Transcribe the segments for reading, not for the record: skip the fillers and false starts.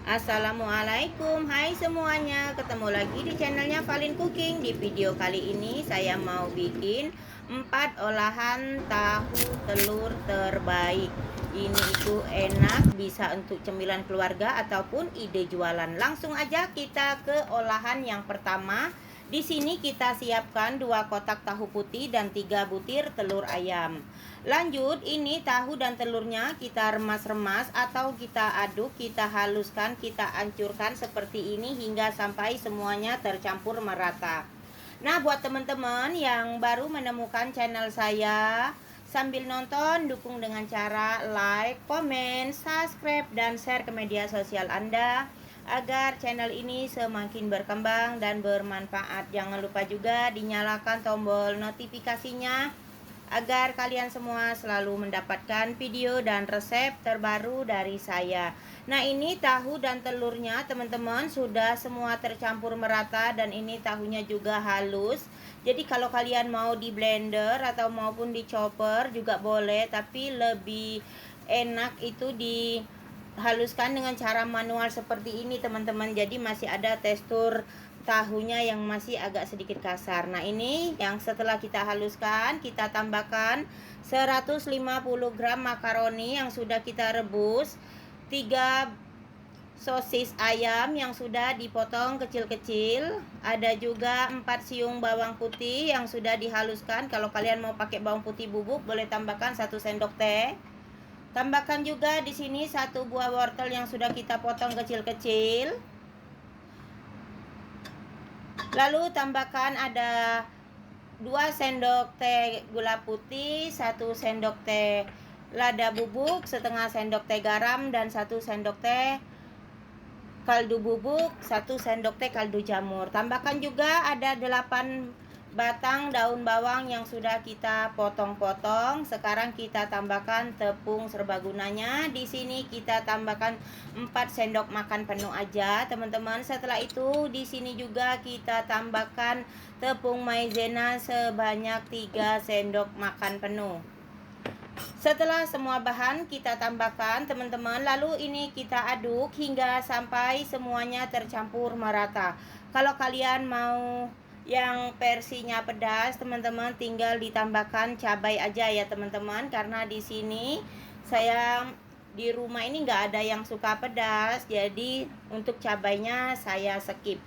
Assalamualaikum, hai semuanya, ketemu lagi di channelnya Valin Cooking. Di video kali ini saya mau bikin 4 olahan tahu telur terbaik. Ini itu enak, bisa untuk cemilan keluarga ataupun ide jualan. Langsung aja kita ke olahan yang pertama. Di sini kita siapkan 2 kotak tahu putih dan 3 butir telur ayam. Lanjut, ini tahu dan telurnya kita remas-remas atau kita aduk, kita haluskan, kita hancurkan seperti ini hingga sampai semuanya tercampur merata. Nah, buat teman-teman yang baru menemukan channel saya, sambil nonton, dukung dengan cara like, komen, subscribe, dan share ke media sosial Anda agar channel ini semakin berkembang dan bermanfaat. Jangan lupa juga dinyalakan tombol notifikasinya agar kalian semua selalu mendapatkan video dan resep terbaru dari saya. Nah, ini tahu dan telurnya teman-teman sudah semua tercampur merata dan ini tahunya juga halus. Jadi kalau kalian mau di blender atau maupun di chopper juga boleh, tapi lebih enak itu dihaluskan dengan cara manual seperti ini teman-teman. Jadi masih ada tekstur tahunya yang masih agak sedikit kasar. Nah, ini yang setelah kita haluskan, kita tambahkan 150 gram makaroni yang sudah kita rebus, 3 sosis ayam yang sudah dipotong kecil-kecil, ada juga 4 siung bawang putih yang sudah dihaluskan. Kalau kalian mau pakai bawang putih bubuk boleh tambahkan 1 sendok teh. Tambahkan juga di sini 1 buah wortel yang sudah kita potong kecil-kecil. Lalu tambahkan ada 2 sendok teh gula putih, 1 sendok teh lada bubuk, setengah sendok teh garam, dan 1 sendok teh kaldu bubuk, 1 sendok teh kaldu jamur. Tambahkan juga ada 8 batang daun bawang yang sudah kita potong-potong. Sekarang kita tambahkan tepung serbagunanya. Di sini kita tambahkan 4 sendok makan penuh aja, teman-teman. Setelah itu di sini juga kita tambahkan tepung maizena sebanyak 3 sendok makan penuh. Setelah semua bahan kita tambahkan teman-teman, lalu ini kita aduk hingga sampai semuanya tercampur merata. Kalau kalian mau yang versinya pedas, teman-teman tinggal ditambahkan cabai aja ya teman-teman, karena di sini saya di rumah ini nggak ada yang suka pedas, jadi untuk cabainya saya skip.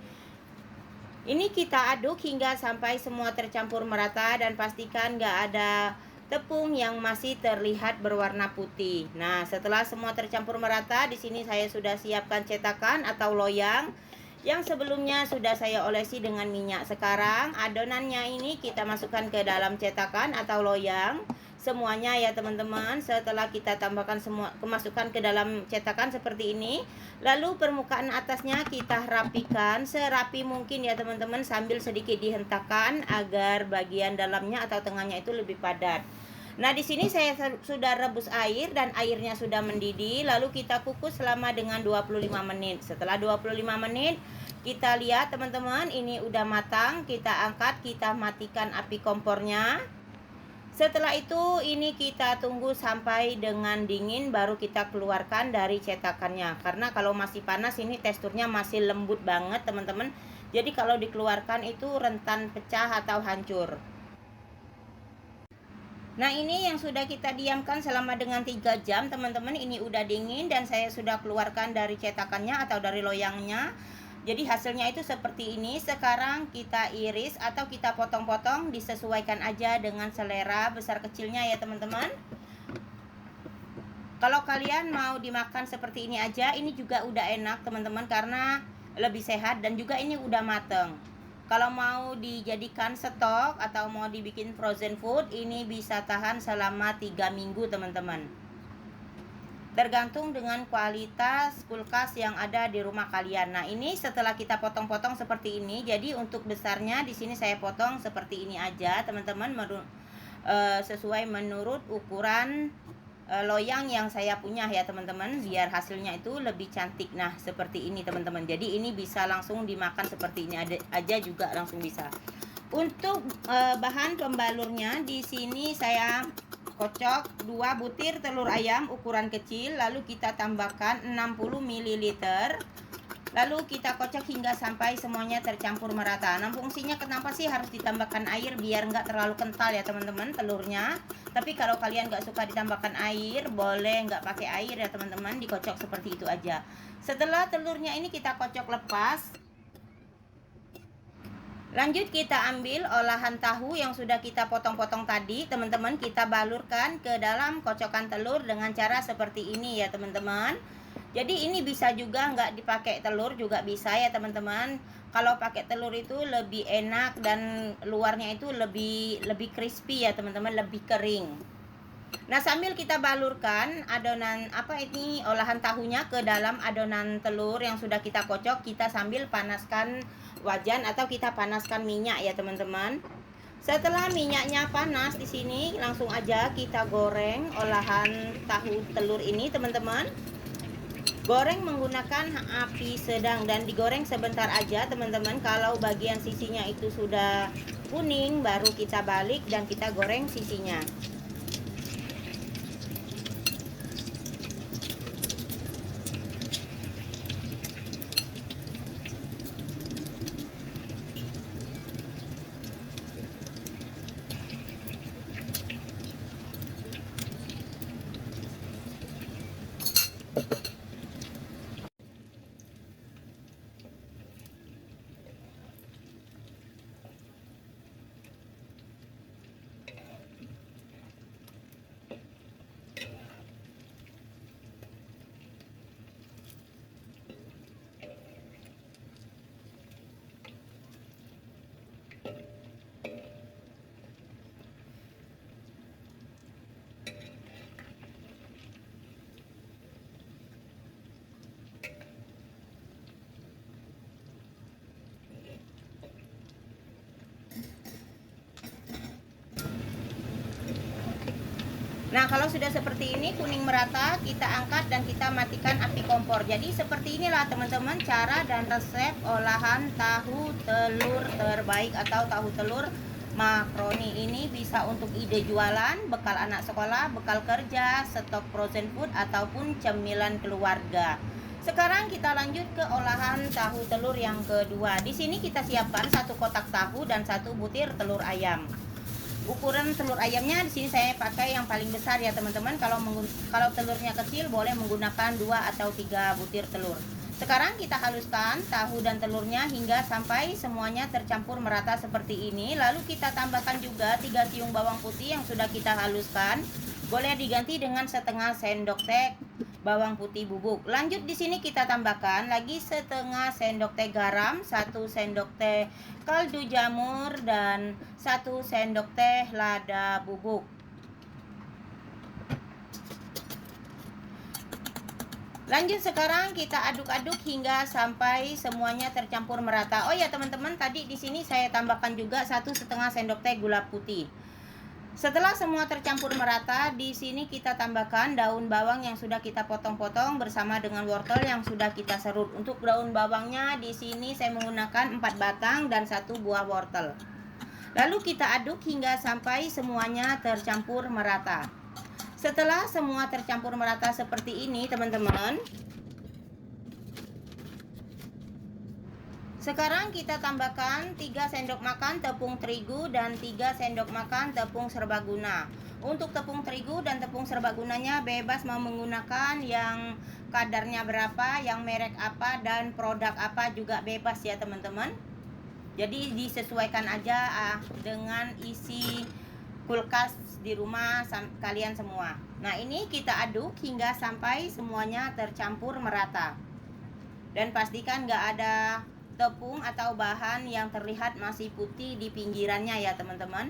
Ini kita aduk hingga sampai semua tercampur merata dan pastikan nggak ada tepung yang masih terlihat berwarna putih. Nah, setelah semua tercampur merata, di sini saya sudah siapkan cetakan atau loyang yang sebelumnya sudah saya olesi dengan minyak. Sekarang adonannya ini kita masukkan ke dalam cetakan atau loyang semuanya ya teman-teman. Setelah kita tambahkan semua, kemasukkan ke dalam cetakan seperti ini, lalu permukaan atasnya kita rapikan serapi mungkin ya teman-teman, sambil sedikit dihentakkan agar bagian dalamnya atau tengahnya itu lebih padat. Nah, di sini saya sudah rebus air dan airnya sudah mendidih, lalu kita kukus selama dengan 25 menit. Setelah 25 menit, kita lihat teman-teman, ini udah matang. Kita angkat, kita matikan api kompornya. Setelah itu ini kita tunggu sampai dengan dingin baru kita keluarkan dari cetakannya. Karena kalau masih panas ini teksturnya masih lembut banget teman-teman. Jadi kalau dikeluarkan itu rentan pecah atau hancur. Nah, ini yang sudah kita diamkan selama dengan 3 jam teman-teman. Ini udah dingin dan saya sudah keluarkan dari cetakannya atau dari loyangnya. Jadi hasilnya itu seperti ini. Sekarang kita iris atau kita potong-potong, disesuaikan aja dengan selera besar kecilnya ya teman-teman. Kalau kalian mau dimakan seperti ini aja, ini juga udah enak teman-teman, karena lebih sehat dan juga ini udah mateng. Kalau mau dijadikan stok atau mau dibikin frozen food, ini bisa tahan selama 3 minggu teman-teman. Tergantung dengan kualitas kulkas yang ada di rumah kalian. Nah, ini setelah kita potong-potong seperti ini. Jadi untuk besarnya di sini saya potong seperti ini aja teman-teman, sesuai menurut ukuran loyang yang saya punya ya teman-teman, biar hasilnya itu lebih cantik. Nah, seperti ini teman-teman. Jadi ini bisa langsung dimakan seperti ini aja juga langsung bisa. Untuk bahan pembalurnya di sini saya kocok 2 butir telur ayam ukuran kecil, lalu kita tambahkan 60 ml. Lalu kita kocok hingga sampai semuanya tercampur merata. Nah, fungsinya kenapa sih harus ditambahkan air? Biar nggak terlalu kental ya teman-teman telurnya. Tapi kalau kalian nggak suka ditambahkan air, boleh nggak pakai air ya teman-teman, dikocok seperti itu aja. Setelah telurnya ini kita kocok lepas, lanjut kita ambil olahan tahu yang sudah kita potong-potong tadi. Teman-teman, kita balurkan ke dalam kocokan telur dengan cara seperti ini ya teman-teman. Jadi ini bisa juga nggak dipakai telur juga bisa ya teman-teman. Kalau pakai telur itu lebih enak dan luarnya itu lebih crispy ya teman-teman, lebih kering. Nah, sambil kita balurkan adonan olahan tahunya ke dalam adonan telur yang sudah kita kocok, kita sambil panaskan wajan atau kita panaskan minyak ya teman-teman. Setelah minyaknya panas di sini, langsung aja kita goreng olahan tahu telur ini teman-teman. Goreng menggunakan api sedang dan digoreng sebentar aja teman-teman. Kalau bagian sisinya itu sudah kuning, baru kita balik dan kita goreng sisinya. Nah, kalau sudah seperti ini kuning merata, kita angkat dan kita matikan api kompor. Jadi seperti inilah teman-teman cara dan resep olahan tahu telur terbaik atau tahu telur makroni. Ini bisa untuk ide jualan, bekal anak sekolah, bekal kerja, stok frozen food ataupun cemilan keluarga. Sekarang kita lanjut ke olahan tahu telur yang kedua. Di sini kita siapkan 1 kotak tahu dan 1 butir telur ayam. Ukuran telur ayamnya di sini saya pakai yang paling besar ya teman-teman. Kalau telurnya kecil boleh menggunakan 2 atau 3 butir telur. Sekarang kita haluskan tahu dan telurnya hingga sampai semuanya tercampur merata seperti ini. Lalu kita tambahkan juga 3 siung bawang putih yang sudah kita haluskan. Boleh diganti dengan setengah sendok teh bawang putih bubuk. Lanjut di sini kita tambahkan lagi setengah sendok teh garam, 1 sendok teh kaldu jamur dan 1 sendok teh lada bubuk. Lanjut sekarang kita aduk-aduk hingga sampai semuanya tercampur merata. Oh ya teman-teman, tadi di sini saya tambahkan juga 1,5 sendok teh gula putih. Setelah semua tercampur merata, di sini kita tambahkan daun bawang yang sudah kita potong-potong bersama dengan wortel yang sudah kita serut. Untuk daun bawangnya di sini saya menggunakan 4 batang dan 1 buah wortel. Lalu kita aduk hingga sampai semuanya tercampur merata. Setelah semua tercampur merata seperti ini, teman-teman, sekarang kita tambahkan 3 sendok makan tepung terigu dan 3 sendok makan tepung serbaguna. Untuk tepung terigu dan tepung serbagunanya bebas mau menggunakan yang kadarnya berapa, yang merek apa dan produk apa juga bebas ya teman-teman. Jadi disesuaikan aja dengan isi kulkas di rumah kalian semua. Nah, ini kita aduk hingga sampai semuanya tercampur merata. Dan pastikan nggak ada tepung atau bahan yang terlihat masih putih di pinggirannya ya teman-teman.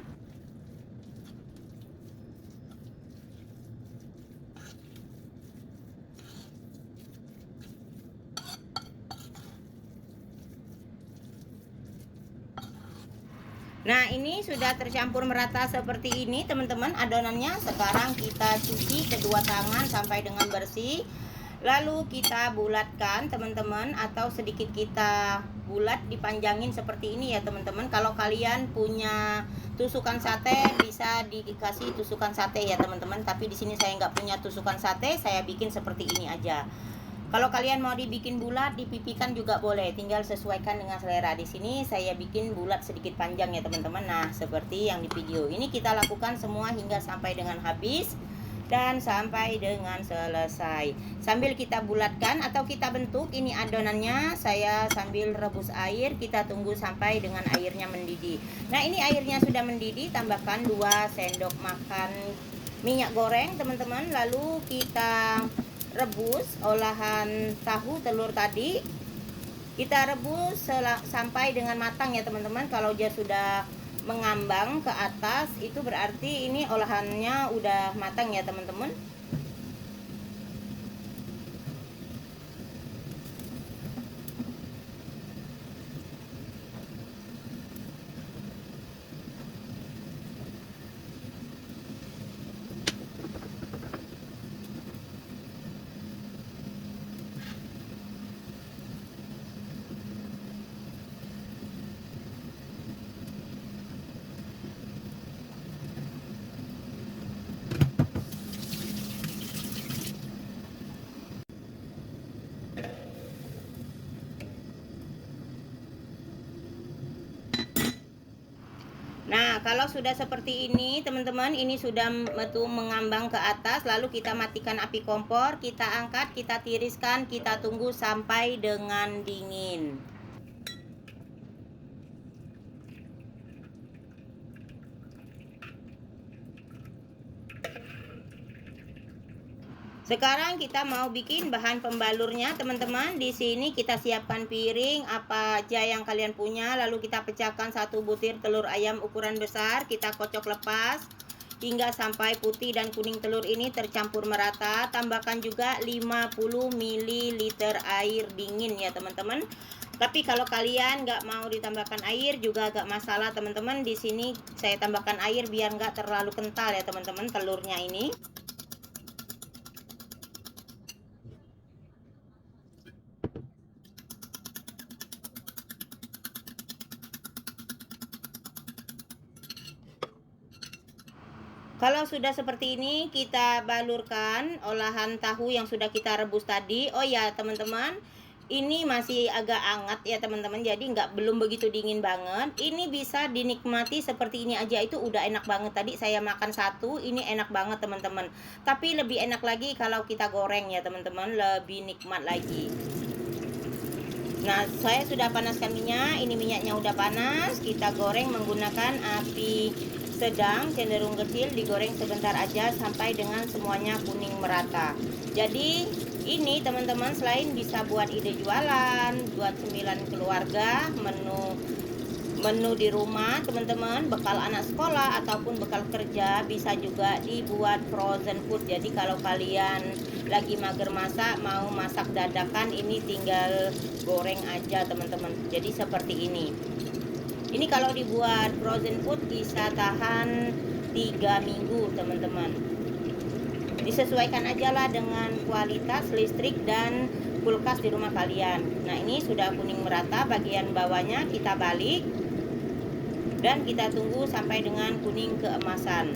Nah, ini sudah tercampur merata seperti ini teman-teman adonannya. Sekarang kita cuci kedua tangan sampai dengan bersih. Lalu kita bulatkan teman-teman, atau sedikit kita bulat dipanjangin seperti ini ya teman-teman. Kalau kalian punya tusukan sate bisa dikasih tusukan sate ya teman-teman, tapi di sini saya nggak punya tusukan sate, saya bikin seperti ini aja. Kalau kalian mau dibikin bulat, dipipikan juga boleh, tinggal sesuaikan dengan selera. Di sini saya bikin bulat sedikit panjang ya teman-teman. Nah, seperti yang di video ini kita lakukan semua hingga sampai dengan habis dan sampai dengan selesai. Sambil kita bulatkan atau kita bentuk ini adonannya, saya sambil rebus air, kita tunggu sampai dengan airnya mendidih. Nah, ini airnya sudah mendidih, tambahkan 2 sendok makan minyak goreng teman-teman. Lalu kita rebus olahan tahu telur tadi, kita rebus sampai dengan matang ya teman-teman. Kalau dia sudah mengambang ke atas itu berarti ini olahannya udah matang ya teman-teman. Nah, kalau sudah seperti ini teman-teman, ini sudah mengambang ke atas, lalu kita matikan api kompor, kita angkat, kita tiriskan, kita tunggu sampai dengan dingin. Sekarang kita mau bikin bahan pembalurnya teman-teman. Di sini kita siapkan piring apa aja yang kalian punya, lalu kita pecahkan 1 butir telur ayam ukuran besar, kita kocok lepas hingga sampai putih dan kuning telur ini tercampur merata. Tambahkan juga 50 ml air dingin ya teman-teman. Tapi kalau kalian nggak mau ditambahkan air juga nggak masalah teman-teman. Di sini saya tambahkan air biar nggak terlalu kental ya teman-teman telurnya ini. Kalau sudah seperti ini, kita balurkan olahan tahu yang sudah kita rebus tadi. Oh ya teman-teman, ini masih agak hangat ya teman-teman, jadi belum begitu dingin banget. Ini bisa dinikmati seperti ini aja, itu udah enak banget. Tadi saya makan 1, ini enak banget teman-teman. Tapi lebih enak lagi kalau kita goreng ya teman-teman, lebih nikmat lagi. Nah, saya sudah panaskan minyak. Ini minyaknya udah panas. Kita goreng menggunakan api sedang, cenderung kecil, digoreng sebentar aja sampai dengan semuanya kuning merata. Jadi ini teman-teman, selain bisa buat ide jualan, buat cemilan keluarga, menu di rumah teman-teman, bekal anak sekolah ataupun bekal kerja, bisa juga dibuat frozen food. Jadi kalau kalian lagi mager masak, mau masak dadakan, ini tinggal goreng aja teman-teman. Jadi seperti ini. Ini kalau dibuat frozen food bisa tahan 3 minggu teman-teman. Disesuaikan aja lah dengan kualitas listrik dan kulkas di rumah kalian. Nah, ini sudah kuning merata, bagian bawahnya kita balik dan kita tunggu sampai dengan kuning keemasan.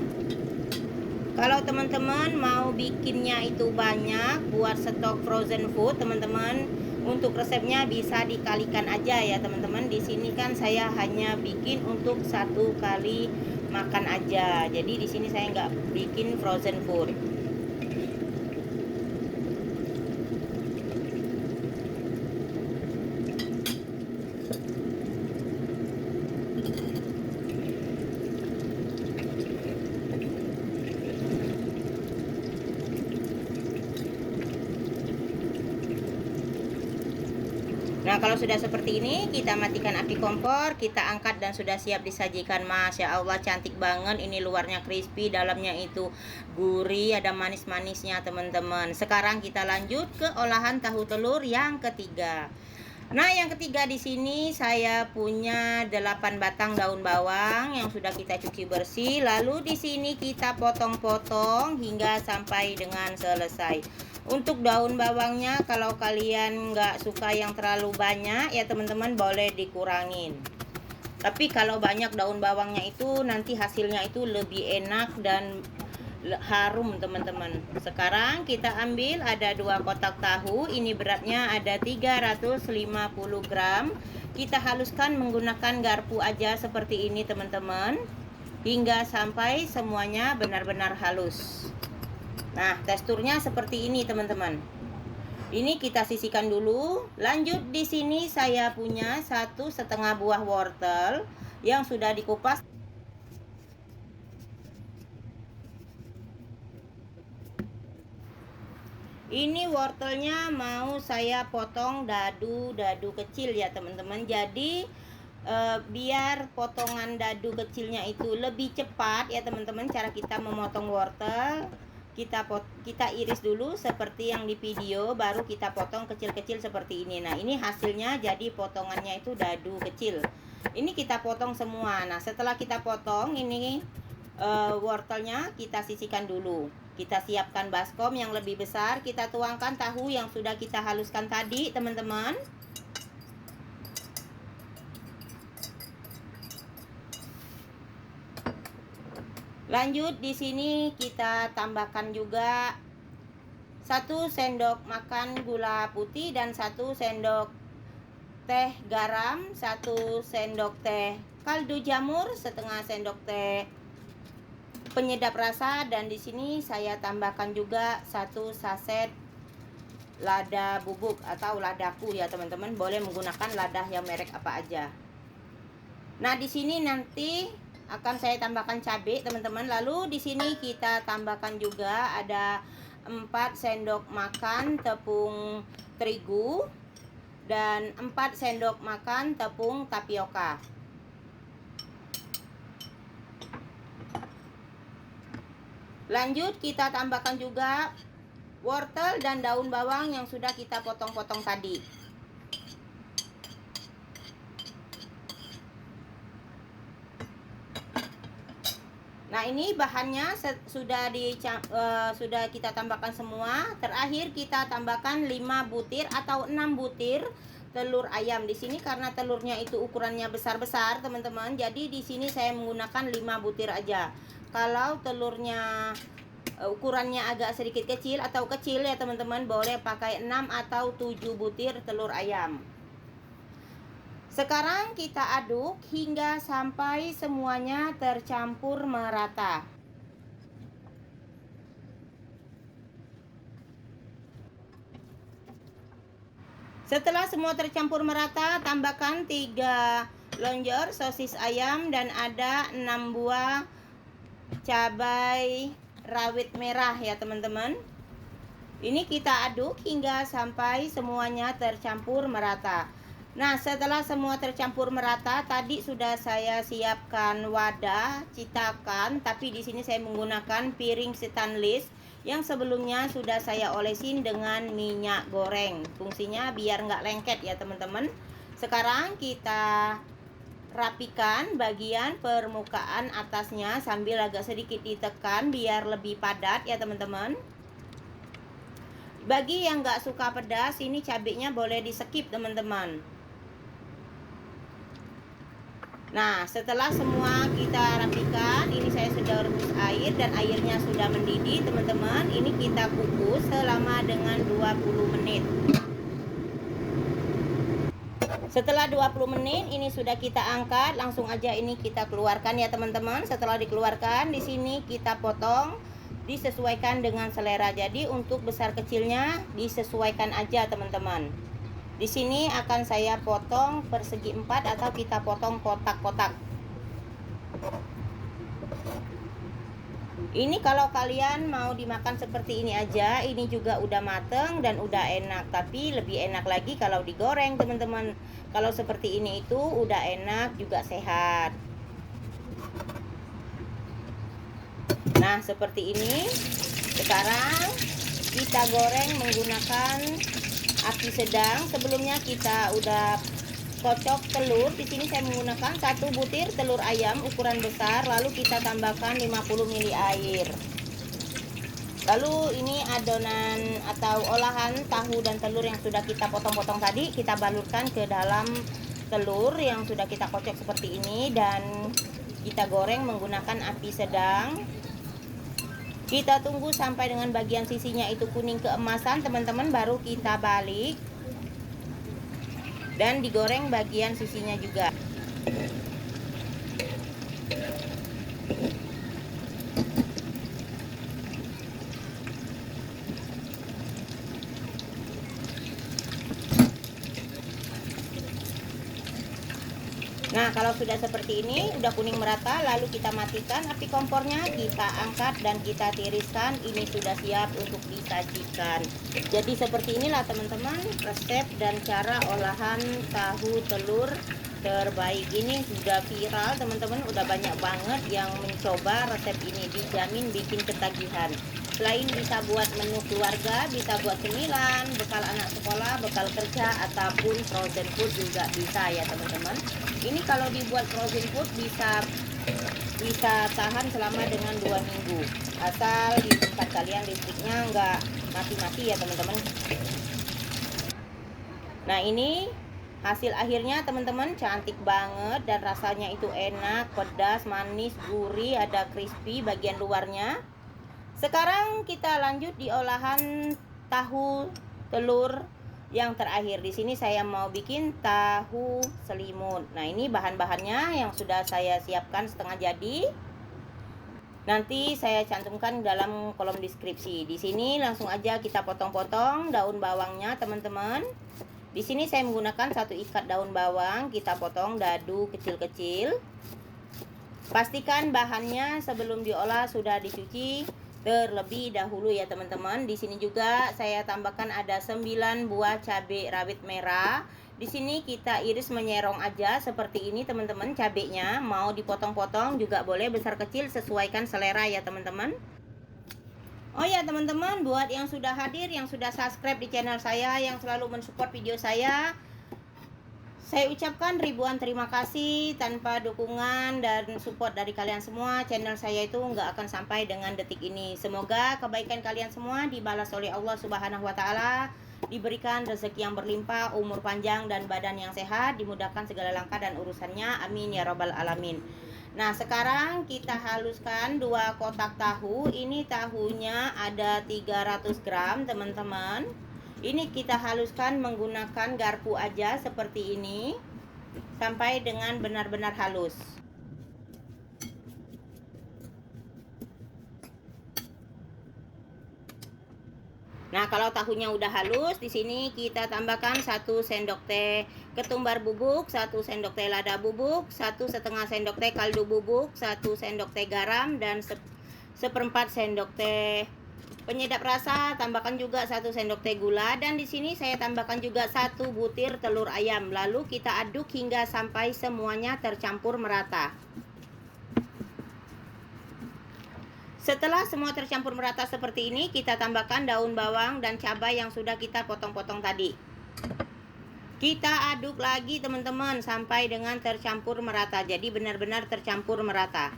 Kalau teman-teman mau bikinnya itu banyak buat stok frozen food teman-teman, untuk resepnya bisa dikalikan aja ya teman-teman. Di sini kan saya hanya bikin untuk 1 kali makan aja. Jadi di sini saya nggak bikin frozen food. Nah, kalau sudah seperti ini, kita matikan api kompor, kita angkat dan sudah siap disajikan. Masya Allah, cantik banget. Ini luarnya crispy, dalamnya itu gurih, ada manis-manisnya teman-teman. Sekarang kita lanjut ke olahan tahu telur yang ketiga. Nah, yang ketiga di sini saya punya 8 batang daun bawang yang sudah kita cuci bersih. Lalu di sini kita potong-potong hingga sampai dengan selesai. Untuk daun bawangnya, kalau kalian nggak suka yang terlalu banyak ya teman-teman, boleh dikurangin. Tapi kalau banyak daun bawangnya itu nanti hasilnya itu lebih enak dan harum teman-teman. Sekarang kita ambil ada 2 kotak tahu. Ini beratnya ada 350 gram. Kita haluskan menggunakan garpu aja seperti ini teman-teman, hingga sampai semuanya benar-benar halus. Nah, teksturnya seperti ini teman-teman. Ini kita sisihkan dulu. Lanjut, di sini saya punya 1,5 buah wortel yang sudah dikupas. Ini wortelnya mau saya potong dadu kecil ya teman-teman. Jadi biar potongan dadu kecilnya itu lebih cepat ya teman-teman, cara kita memotong wortel, kita iris dulu seperti yang di video, baru kita potong kecil-kecil seperti ini. Nah, ini hasilnya jadi potongannya itu dadu kecil. Ini kita potong semua. Nah, setelah kita potong ini wortelnya kita sisihkan dulu. Kita siapkan baskom yang lebih besar, kita tuangkan tahu yang sudah kita haluskan tadi teman-teman. Lanjut, di sini kita tambahkan juga 1 sendok makan gula putih dan 1 sendok teh garam, 1 sendok teh kaldu jamur, setengah sendok teh penyedap rasa, dan di sini saya tambahkan juga 1 saset lada bubuk atau ladaku ya teman-teman. Boleh menggunakan lada yang merek apa aja. Nah, di sini nanti akan saya tambahkan cabai teman-teman. Lalu di sini kita tambahkan juga ada 4 sendok makan tepung terigu dan 4 sendok makan tepung tapioka. Lanjut, kita tambahkan juga wortel dan daun bawang yang sudah kita potong-potong tadi. Nah, ini bahannya sudah kita tambahkan semua. Terakhir kita tambahkan 5 butir atau 6 butir telur ayam. Di sini karena telurnya itu ukurannya besar-besar, teman-teman. Jadi di sini saya menggunakan 5 butir aja. Kalau telurnya ukurannya agak sedikit kecil atau kecil ya teman-teman, boleh pakai 6 atau 7 butir telur ayam. Sekarang kita aduk hingga sampai semuanya tercampur merata. Setelah semua tercampur merata, tambahkan 3 lonjor sosis ayam dan ada 6 buah cabai rawit merah ya teman-teman. Ini kita aduk hingga sampai semuanya tercampur merata. Nah, setelah semua tercampur merata, tadi sudah saya siapkan wadah citakan, tapi di sini saya menggunakan piring stainless yang sebelumnya sudah saya olesin dengan minyak goreng. Fungsinya biar nggak lengket ya teman-teman. Sekarang kita rapikan bagian permukaan atasnya sambil agak sedikit ditekan biar lebih padat ya teman-teman. Bagi yang nggak suka pedas, ini cabenya boleh di skip teman-teman. Nah, setelah semua kita rapikan, ini saya sudah rebus air dan airnya sudah mendidih teman-teman. Ini kita kukus selama dengan 20 menit. Setelah 20 menit ini sudah kita angkat, langsung aja ini kita keluarkan ya teman-teman. Setelah dikeluarkan, di sini kita potong disesuaikan dengan selera. Jadi untuk besar kecilnya disesuaikan aja teman-teman. Di sini akan saya potong persegi 4 atau kita potong kotak-kotak. Ini kalau kalian mau dimakan seperti ini aja, ini juga udah mateng dan udah enak. Tapi lebih enak lagi kalau digoreng teman-teman. Kalau seperti ini itu udah enak juga sehat. Nah, seperti ini. Sekarang kita goreng menggunakan api sedang. Sebelumnya kita udah kocok telur. Di sini saya menggunakan 1 butir telur ayam ukuran besar, lalu kita tambahkan 50 ml air. Lalu ini adonan atau olahan tahu dan telur yang sudah kita potong-potong tadi, kita balurkan ke dalam telur yang sudah kita kocok seperti ini dan kita goreng menggunakan api sedang. Kita tunggu sampai dengan bagian sisinya itu kuning keemasan teman-teman, baru kita balik dan digoreng bagian sisinya juga. Nah, kalau sudah seperti ini, udah kuning merata, lalu kita matikan api kompornya, kita angkat dan kita tiriskan. Ini sudah siap untuk disajikan. Jadi seperti inilah teman-teman resep dan cara olahan tahu telur terbaik. Ini sudah viral teman-teman, udah banyak banget yang mencoba resep ini, dijamin bikin ketagihan. Selain bisa buat menu keluarga, bisa buat cemilan, bekal anak sekolah, bekal kerja, ataupun frozen food juga bisa ya teman-teman. Ini kalau dibuat frozen food bisa tahan selama dengan 2 minggu, asal di tempat kalian listriknya nggak mati-mati ya teman-teman. Nah, ini hasil akhirnya teman-teman, cantik banget dan rasanya itu enak, pedas, manis, gurih, ada crispy bagian luarnya. Sekarang kita lanjut di olahan tahu telur yang terakhir. Di sini saya mau bikin tahu selimut. Nah, ini bahan-bahannya yang sudah saya siapkan setengah jadi. Nanti saya cantumkan dalam kolom deskripsi. Di sini langsung aja kita potong-potong daun bawangnya, teman-teman. Di sini saya menggunakan 1 ikat daun bawang, kita potong dadu kecil-kecil. Pastikan bahannya sebelum diolah sudah dicuci terlebih dahulu ya teman-teman. Di sini juga saya tambahkan ada 9 buah cabai rawit merah. Di sini kita iris menyerong aja seperti ini teman-teman cabenya. Mau dipotong-potong juga boleh, besar kecil sesuaikan selera ya teman-teman. Oh ya teman-teman, buat yang sudah hadir, yang sudah subscribe di channel saya, yang selalu mensupport video saya ucapkan ribuan terima kasih. Tanpa dukungan dan support dari kalian semua, channel saya itu nggak akan sampai dengan detik ini. Semoga kebaikan kalian semua dibalas oleh Allah Subhanahu wa Ta'ala, diberikan rezeki yang berlimpah, umur panjang dan badan yang sehat, dimudahkan segala langkah dan urusannya, amin ya robbal alamin. Nah, sekarang kita haluskan 2 kotak tahu. Ini tahunya ada 300 gram teman-teman. Ini kita haluskan menggunakan garpu aja seperti ini sampai dengan benar-benar halus. Nah, kalau tahunya udah halus, di sini kita tambahkan 1 sendok teh ketumbar bubuk, 1 sendok teh lada bubuk, 1,5 sendok teh kaldu bubuk, 1 sendok teh garam, dan 1/4 sendok teh penyedap rasa. Tambahkan juga 1 sendok teh gula, dan di sini saya tambahkan juga 1 butir telur ayam. Lalu kita aduk hingga sampai semuanya tercampur merata. Setelah semua tercampur merata seperti ini, kita tambahkan daun bawang dan cabai yang sudah kita potong-potong tadi. Kita aduk lagi teman-teman sampai dengan tercampur merata. Jadi benar-benar tercampur merata.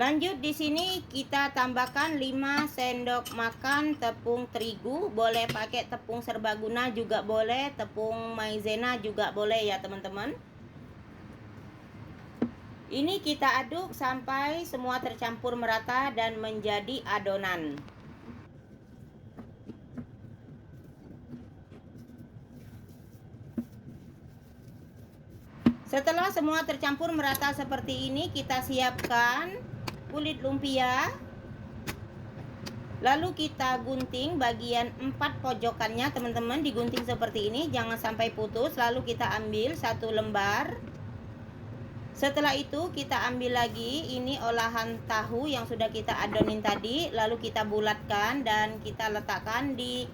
Lanjut di sini kita tambahkan 5 sendok makan tepung terigu, boleh pakai tepung serbaguna juga boleh, tepung maizena juga boleh ya teman-teman. Ini kita aduk sampai semua tercampur merata dan menjadi adonan. Setelah semua tercampur merata seperti ini, kita siapkan kulit lumpia. Lalu kita gunting bagian 4 pojokannya teman-teman, digunting seperti ini, jangan sampai putus. Lalu kita ambil 1 lembar. Setelah itu kita ambil lagi ini olahan tahu yang sudah kita adonin tadi, lalu kita bulatkan dan kita letakkan di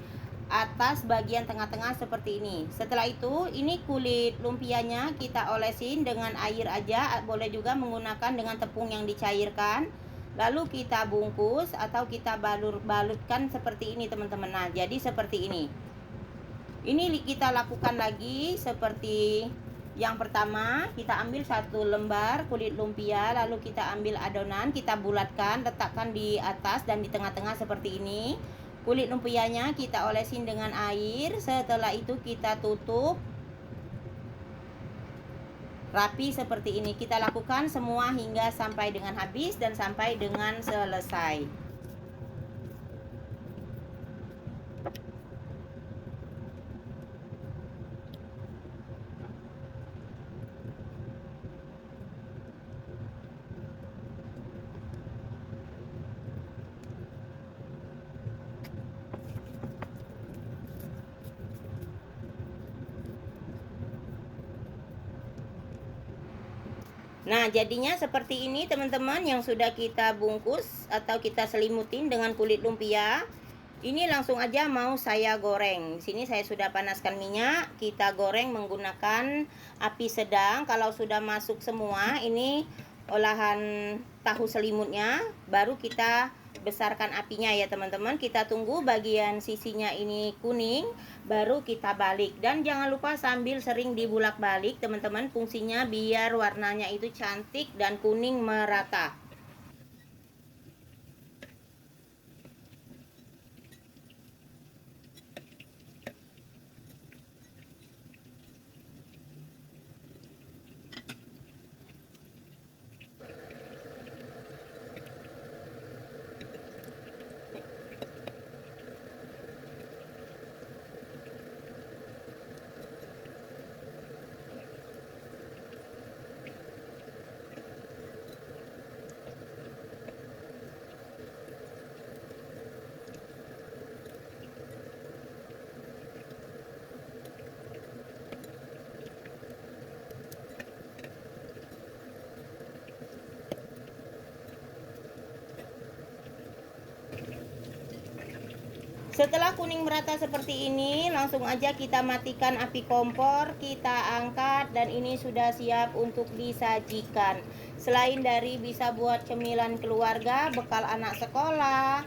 atas bagian tengah-tengah seperti ini. Setelah itu ini kulit lumpianya kita olesin dengan air aja, boleh juga menggunakan dengan tepung yang dicairkan. Lalu kita bungkus atau kita balutkan seperti ini teman-teman. Nah, jadi seperti ini. Ini kita lakukan lagi seperti yang pertama. Kita ambil 1 lembar kulit lumpia, lalu kita ambil adonan, kita bulatkan, letakkan di atas dan di tengah-tengah seperti ini. Kulit lumpianya kita olesin dengan air. Setelah itu kita tutup rapi seperti ini. Kita lakukan semua hingga sampai dengan habis dan sampai dengan selesai. Nah, jadinya seperti ini teman-teman, yang sudah kita bungkus atau kita selimutin dengan kulit lumpia. Ini langsung aja mau saya goreng. Di sini saya sudah panaskan minyak, kita goreng menggunakan api sedang. Kalau sudah masuk semua ini olahan tahu selimutnya, baru kita besarkan apinya ya teman-teman. Kita tunggu bagian sisinya ini kuning, baru kita balik. Dan jangan lupa sambil sering dibulak-balik teman-teman, fungsinya biar warnanya itu cantik dan kuning merata. Setelah kuning merata seperti ini, langsung aja kita matikan api kompor, kita angkat, dan ini sudah siap untuk disajikan. Selain dari bisa buat cemilan keluarga, bekal anak sekolah,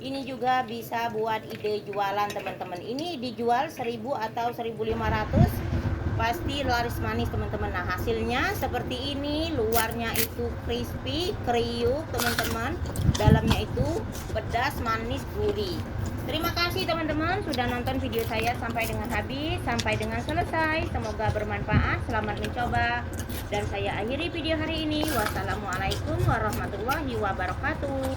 ini juga bisa buat ide jualan teman-teman. Ini dijual 1000 atau 1500, pasti laris manis teman-teman. Nah, hasilnya seperti ini, luarnya itu crispy, kriuk teman-teman, dalamnya itu pedas, manis, gurih. Terima kasih teman-teman sudah nonton video saya sampai dengan habis, sampai dengan selesai. Semoga bermanfaat, selamat mencoba. Dan saya akhiri video hari ini. Wassalamualaikum warahmatullahi wabarakatuh.